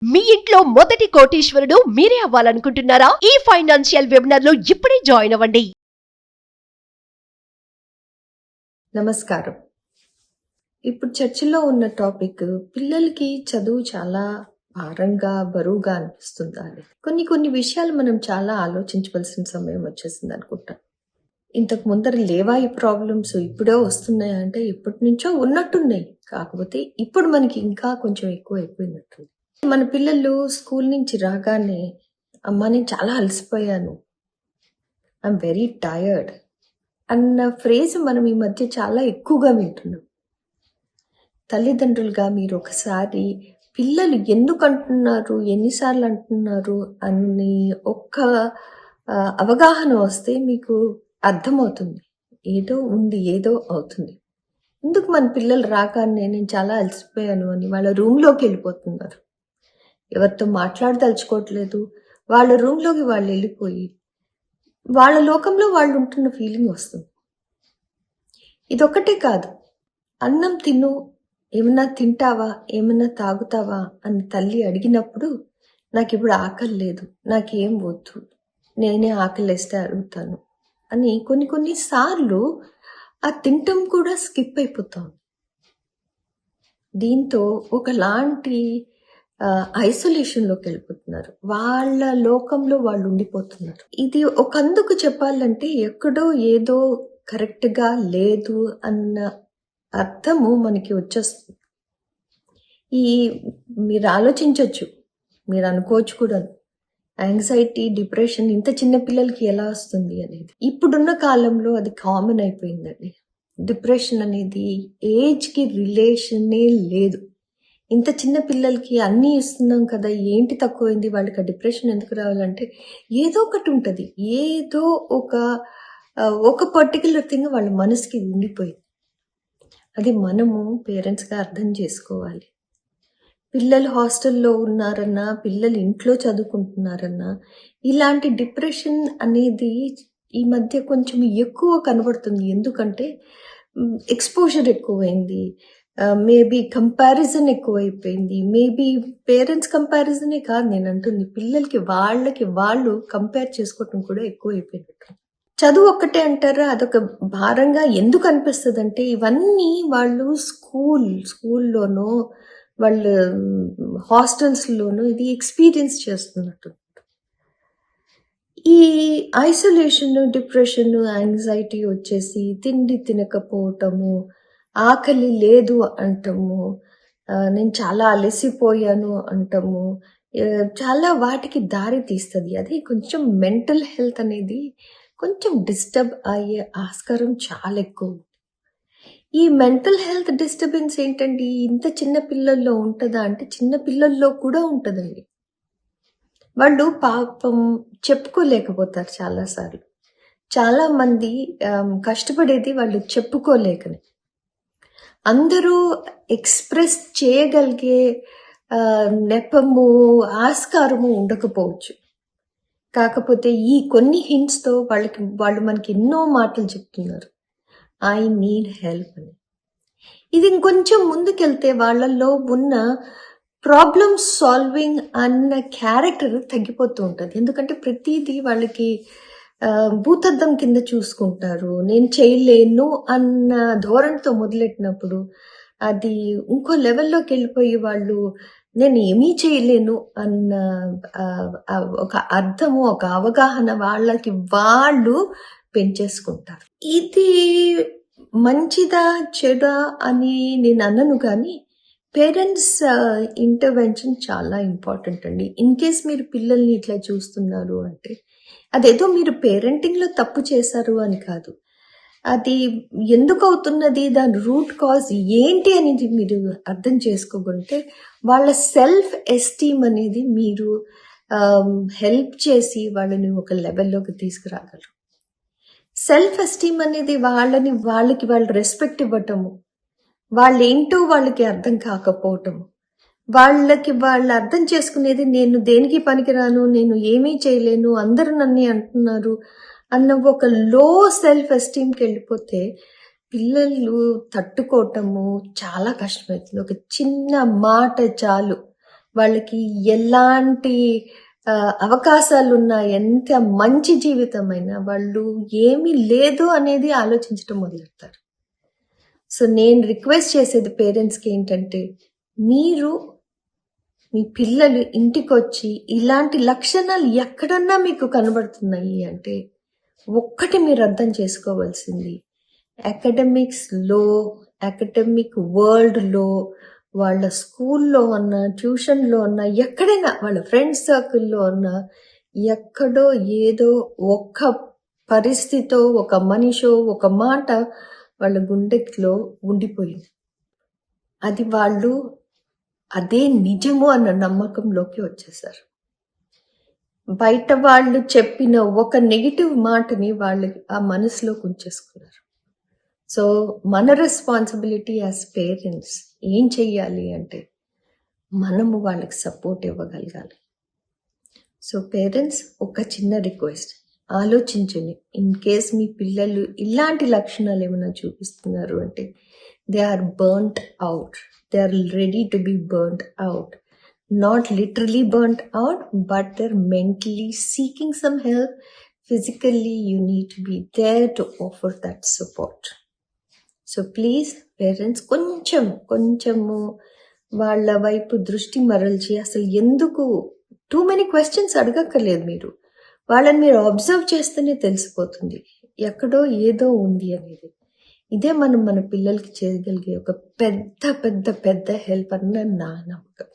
మీ ఇంట్లో మొదటి కోటీశ్వరుడు మీరే అవ్వాలనుకుంటున్నారా? ఈ ఫైనాన్షియల్ వెబినార్ లో ఇప్పుడే జాయిన్ అవ్వండి. నమస్కారం. ఇప్పుడు చర్చలో ఉన్న టాపిక్ పిల్లలకి చదువు చాలా భారంగా బరువుగా అనిపిస్తుందా అని. కొన్ని విషయాలు మనం చాలా ఆలోచించవలసిన సమయం వచ్చేసింది అనుకుంటా. ఇంతకు ముందర లేవా ఈ ప్రాబ్లమ్స్, ఇప్పుడే వస్తున్నాయా అంటే ఇప్పటి నుంచో ఉన్నట్టున్నాయి. కాకపోతే ఇప్పుడు మనకి ఇంకా కొంచెం ఎక్కువ అయిపోయినట్టు. మన పిల్లలు స్కూల్ నుంచి రాగానే అమ్మ నేను చాలా అలసిపోయాను, ఐఎమ్ వెరీ టయర్డ్ అన్న ఫ్రేజ్ మనం ఈ మధ్య చాలా ఎక్కువగా వింటున్నాం. తల్లిదండ్రులుగా మీరు ఒకసారి పిల్లలు ఎందుకు అంటున్నారు, ఎన్నిసార్లు అంటున్నారు అని ఒక్క అవగాహన వస్తే మీకు అర్థమవుతుంది. ఏదో ఉంది, ఏదో అవుతుంది. ఎందుకు మన పిల్లలు రాగానే నేను చాలా అలసిపోయాను అని వాళ్ళ రూమ్లోకి వెళ్ళిపోతున్నారు. ఎవరితో మాట్లాడదలుచుకోవట్లేదు. వాళ్ళ రూమ్లోకి వాళ్ళు వెళ్ళిపోయి వాళ్ళ లోకంలో వాళ్ళు ఉంటున్న ఫీలింగ్ వస్తుంది. ఇదొక్కటే కాదు, అన్నం తిను, ఏమన్నా తింటావా, ఏమన్నా తాగుతావా అని తల్లి అడిగినప్పుడు నాకు ఇప్పుడు ఆకలి లేదు, నాకేం వద్దు, నేనే ఆకలిస్తే అడుగుతాను అని కొన్ని సార్లు ఆ తింటం కూడా స్కిప్ అయిపోతాం. దీంతో ఒకలాంటి ఐసోలేషన్లోకి వెళ్ళిపోతున్నారు. వాళ్ళ లోకంలో వాళ్ళు ఉండిపోతున్నారు. ఇది ఒకందుకు చెప్పాలంటే ఎక్కడో ఏదో కరెక్ట్గా లేదు అన్న అర్థము మనకి వచ్చేస్తుంది. మీరు ఆలోచించవచ్చు, మీరు అనుకోవచ్చు కూడా, యాంగ్జైటీ, డిప్రెషన్ ఇంత చిన్న పిల్లలకి ఎలా వస్తుంది అనేది. ఇప్పుడున్న కాలంలో అది కామన్ అయిపోయిందండి. డిప్రెషన్ అనేది ఏజ్కి రిలేషనే లేదు. ఇంత చిన్న పిల్లలకి అన్నీ ఇస్తున్నాం కదా, ఏంటి తక్కువైంది, వాళ్ళకి ఆ డిప్రెషన్ ఎందుకు రావాలంటే ఏదో ఒకటి ఉంటుంది, ఏదో ఒక పర్టికులర్ థింగ్ వాళ్ళ మనసుకి ఉండిపోయింది. అది మనము పేరెంట్స్గా అర్థం చేసుకోవాలి. పిల్లలు హాస్టల్లో ఉన్నారన్నా, పిల్లలు ఇంట్లో చదువుకుంటున్నారన్నా, ఇలాంటి డిప్రెషన్ అనేది ఈ మధ్య కొంచెం ఎక్కువ కనబడుతుంది. ఎందుకంటే ఎక్స్పోజర్ ఎక్కువైంది, మేబీ కంపారిజన్ ఎక్కువైపోయింది. మేబీ పేరెంట్స్ కంపారిజనే కాదు నేను అంటుంది, పిల్లలకి వాళ్ళకి వాళ్ళు కంపేర్ చేసుకోవటం కూడా ఎక్కువైపోయినట్టు. చదువు ఒక్కటే అంటారా, అదొక భారంగా ఎందుకు అనిపిస్తుంది అంటే ఇవన్నీ వాళ్ళు స్కూల్లోనో వాళ్ళు హాస్టల్స్లోనూ ఇది ఎక్స్పీరియన్స్ చేస్తున్నట్టు. ఈ ఐసోలేషన్, డిప్రెషన్, యాంగ్జైటీ వచ్చేసి తిండి తినకపోవటము, ఆకలి లేదు అంటాము, నేను చాలా అలసిపోయాను అంటాము, చాలా వాటికి దారి తీస్తుంది. అది కొంచెం మెంటల్ హెల్త్ అనేది కొంచెం డిస్టర్బ్ అయ్యే ఆస్కారం చాలా ఎక్కువ. ఈ మెంటల్ హెల్త్ డిస్టర్బెన్స్ ఏంటండి, ఇంత చిన్న పిల్లల్లో ఉంటుందా అంటే చిన్న పిల్లల్లో కూడా ఉంటుందండి. వాళ్ళు పాపం చెప్పుకోలేకపోతారు చాలాసార్లు. చాలామంది కష్టపడేది వాళ్ళు చెప్పుకోలేకని. అందరూ ఎక్స్ప్రెస్ చేయగలిగే నెపము, ఆస్కారము ఉండకపోవచ్చు. కాకపోతే ఈ కొన్ని హింట్స్తో వాళ్ళు మనకి ఎన్నో మాటలు చెప్తున్నారు, ఐ నీడ్ హెల్ప్ అని. ఇది ఇంకొంచెం ముందుకెళ్తే వాళ్ళల్లో ఉన్న ప్రాబ్లమ్ సాల్వింగ్ అన్న క్యారెక్టర్ తగ్గిపోతూ ఉంటుంది. ఎందుకంటే ప్రతిదీ వాళ్ళకి భూతద్దం కింద చూసుకుంటారు. నేను చేయలేను అన్న ధోరణితో మొదలెట్టినప్పుడు అది ఇంకో లెవెల్లోకి వెళ్ళిపోయి వాళ్ళు నేను ఏమీ చేయలేను అన్న ఒక అర్థము, ఒక అవగాహన వాళ్ళకి వాళ్ళు పెంచేసుకుంటారు. ఇది మంచిదా చెడా అని నేను అనను, కానీ పేరెంట్స్ ఇంటర్వెన్షన్ చాలా ఇంపార్టెంట్ అండి. ఇన్ కేస్ మీరు పిల్లల్ని ఇట్లా చూస్తున్నారు అంటే అదేదో మీరు పేరెంటింగ్లో తప్పు చేశారు అని కాదు, అది ఎందుకు అవుతున్నది, దాని రూట్ కాజ్ ఏంటి అనేది మీరు అర్థం చేసుకోకుంటే వాళ్ళ సెల్ఫ్ ఎస్టీమ్ అనేది మీరు హెల్ప్ చేసి వాళ్ళని ఒక లెవెల్లోకి తీసుకురాగలరు. సెల్ఫ్ ఎస్టీమ్ అనేది వాళ్ళకి వాళ్ళు రెస్పెక్ట్ ఇవ్వటము, వాళ్ళేంటో వాళ్ళకి అర్థం కాకపోవటము, వాళ్ళు అర్థం చేసుకునేది నేను దేనికి పనికిరాను, నేను ఏమీ చేయలేను, అందరూ నన్ను అంటున్నారు అన్న ఒక లో సెల్ఫ్ ఎస్టీమ్కి వెళ్ళిపోతే పిల్లలు తట్టుకోవటము చాలా కష్టమవుతుంది. ఒక చిన్న మాట చాలు వాళ్ళకి ఎలాంటి అవకాశాలున్నా, ఎంత మంచి జీవితమైనా వాళ్ళు ఏమీ లేదు అనేది ఆలోచించడం మొదలెడతారు. సో నేను రిక్వెస్ట్ చేసేది పేరెంట్స్కి ఏంటంటే, మీరు మీ పిల్లలు ఇంటికొచ్చి ఇలాంటి లక్షణాలు ఎక్కడన్నా మీకు కనబడుతున్నాయి అంటే, ఒక్కటి మీరు అర్థం చేసుకోవాల్సింది, అకాడమిక్స్లో, అకాడమిక్ వరల్డ్లో, వాళ్ళ స్కూల్లో అన్నా, ట్యూషన్లో అన్నా, ఎక్కడైనా వాళ్ళ ఫ్రెండ్స్ సర్కిల్లో అన్నా, ఎక్కడో ఏదో ఒక్క పరిస్థితో, ఒక మనిషో, ఒక మాట వాళ్ళ గుండెలో ఉండిపోయింది. అది వాళ్ళు అదే నిజము అన్న నమ్మకంలోకి వచ్చేసారు. బయట వాళ్ళు చెప్పిన ఒక నెగిటివ్ మాటని వాళ్ళు ఆ మనసులోకి ఉంచేసుకున్నారు. సో మన రెస్పాన్సిబిలిటీ యాజ్ పేరెంట్స్ ఏం చెయ్యాలి అంటే, మనము వాళ్ళకి సపోర్ట్ ఇవ్వగలగాలి. సో పేరెంట్స్, ఒక చిన్న రిక్వెస్ట్, ఆలోచించండి. ఇన్ కేస్ మీ పిల్లలు ఇలాంటి లక్షణాలు ఏమైనా చూపిస్తున్నారు అంటే, they are burnt out, they are ready to be burnt out. Not literally burnt out, but they're mentally seeking some help. Physically, you need to be there to offer that support. So please, parents, కొంచెము వాళ్ళ వైపు దృష్టి మరల్చి, అసలు ఎందుకు too many questions అడగక్కర్లేదు. వాళ్ళని మీరు observe చేస్తేనే తెలిసిపోతుంది ఎక్కడో ఏదో ఉంది అనేది. ఇదే మనం మన పిల్లలకి చేయగలిగే ఒక పెద్ద పెద్ద పెద్ద హెల్ప్ అన్న నా నమ్మకం.